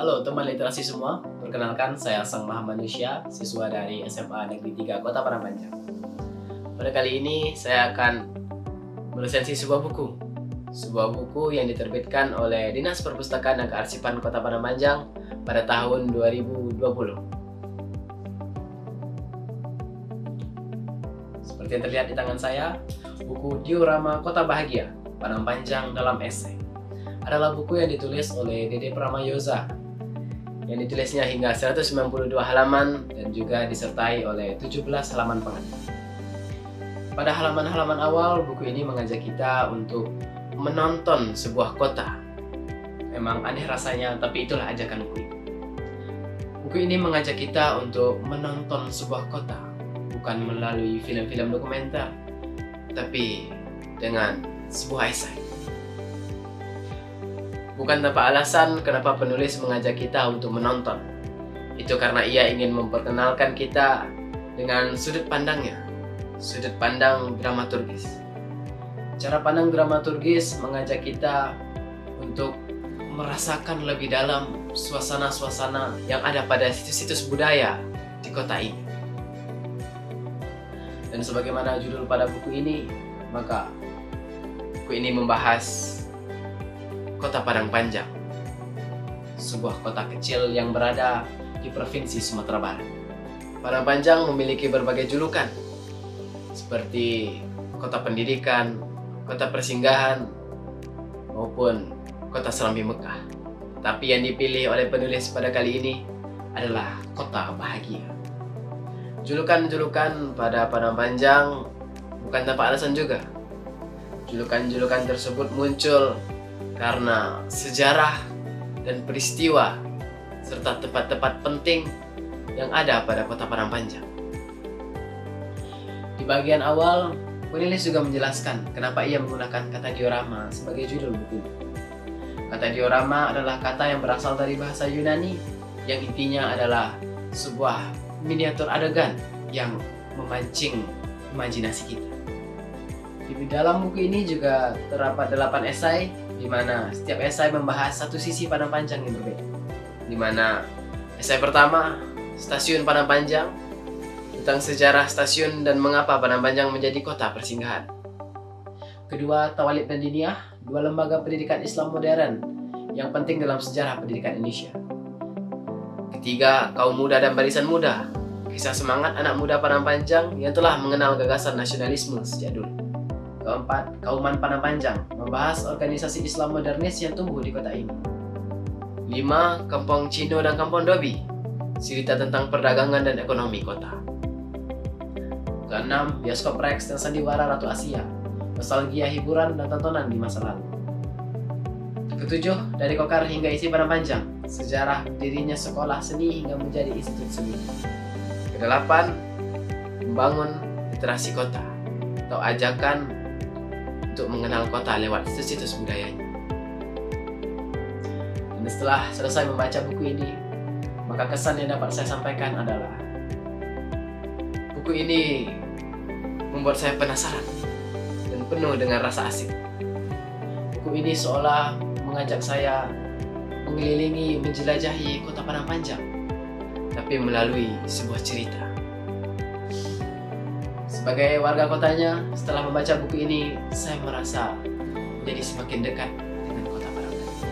Halo teman literasi semua, perkenalkan saya Sang Maha Manusia, siswa dari SMA Negeri 3 Kota Padang Panjang. Pada kali ini saya akan meresensi sebuah buku yang diterbitkan oleh Dinas Perpustakaan dan Kearsipan Kota Padang Panjang pada tahun 2020. Seperti yang terlihat di tangan saya, buku Diorama Kota Bahagia, Padang Panjang dalam Esai adalah buku yang ditulis oleh Dede Pramayoza yang ditulisnya hingga 192 halaman dan juga disertai oleh 17 halaman pengantar. Pada halaman-halaman awal, buku ini mengajak kita untuk menonton sebuah kota. Memang aneh rasanya, tapi itulah ajakan buku ini. Buku ini mengajak kita untuk menonton sebuah kota, bukan melalui film-film dokumenter, tapi dengan sebuah esai. Bukan tanpa alasan kenapa penulis mengajak kita untuk menonton. Itu karena ia ingin memperkenalkan kita dengan sudut pandangnya, sudut pandang dramaturgis. Cara pandang dramaturgis mengajak kita untuk merasakan lebih dalam suasana-suasana yang ada pada situs-situs budaya di kota ini. Dan sebagaimana judul pada buku ini, maka buku ini membahas Kota Padang Panjang, sebuah kota kecil yang berada di Provinsi Sumatera Barat. Padang Panjang memiliki berbagai julukan, seperti kota pendidikan, kota persinggahan, maupun kota Serambi Mekah. Tapi yang dipilih oleh penulis pada kali ini adalah Kota Bahagia. Julukan-julukan pada Padang Panjang bukan tanpa alasan juga. Julukan-julukan tersebut muncul karena sejarah dan peristiwa serta tempat-tempat penting yang ada pada Kota Padang Panjang. Di bagian awal, penulis juga menjelaskan kenapa ia menggunakan kata diorama sebagai judul buku. Kata diorama adalah kata yang berasal dari bahasa Yunani yang intinya adalah sebuah miniatur adegan yang memancing imajinasi kita. Di dalam buku ini juga terdapat 8 esai, di mana setiap esai membahas satu sisi Padang Panjang yang berbeda. Di mana esai pertama, Stasiun Padang Panjang, tentang sejarah stasiun dan mengapa Padang Panjang menjadi kota persinggahan. Kedua, Tawalid dan Diniyah, 2 lembaga pendidikan Islam modern yang penting dalam sejarah pendidikan Indonesia. Ketiga, Kaum Muda dan Barisan Muda, kisah semangat anak muda Padang Panjang yang telah mengenal gagasan nasionalisme sejak dulu. Keempat, Kauman Padang Panjang, membahas organisasi Islam modernis yang tumbuh di kota ini. 5. Kampung Cino dan Kampung Dobi, cerita tentang perdagangan dan ekonomi kota. Keenam, Bioskop Rex dan Sandiwara Ratu Asia, nostalgia hiburan dan tontonan di masa lalu. Ketujuh, Dari Kokar hingga Isi Padang Panjang, sejarah dirinya sekolah seni hingga menjadi institut seni. Kedelapan, Membangun literasi kota, atau ajakan untuk mengenal kota lewat situs-situs budayanya. Dan setelah selesai membaca buku ini, maka kesan yang dapat saya sampaikan adalah buku ini membuat saya penasaran dan penuh dengan rasa asik. Buku ini seolah mengajak saya mengelilingi, menjelajahi Kota Padang Panjang, tapi melalui sebuah cerita. Sebagai warga kotanya, setelah membaca buku ini, saya merasa menjadi semakin dekat dengan Kota Padang Panjang.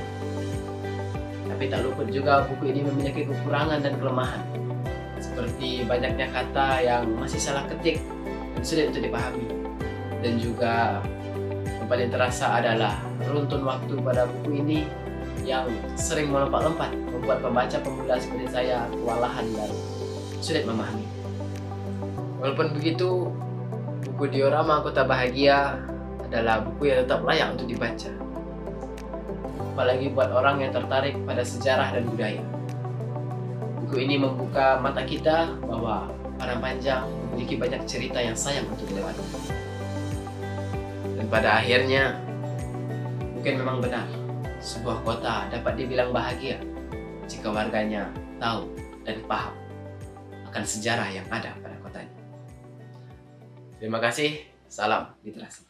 Tapi tak luput juga buku ini memiliki kekurangan dan kelemahan, seperti banyaknya kata yang masih salah ketik dan sulit untuk dipahami. Dan juga yang paling terasa adalah runtun waktu pada buku ini yang sering melompat-lompat, membuat pembaca pemula seperti saya kewalahan dan sulit memahami. Walaupun begitu, buku Diorama Kota Bahagia adalah buku yang tetap layak untuk dibaca. Apalagi buat orang yang tertarik pada sejarah dan budaya. Buku ini membuka mata kita bahwa Padang Panjang memiliki banyak cerita yang sayang untuk dilewati. Dan pada akhirnya, mungkin memang benar, sebuah kota dapat dibilang bahagia jika warganya tahu dan paham akan sejarah yang ada pada kotanya. Terima kasih, salam literasi.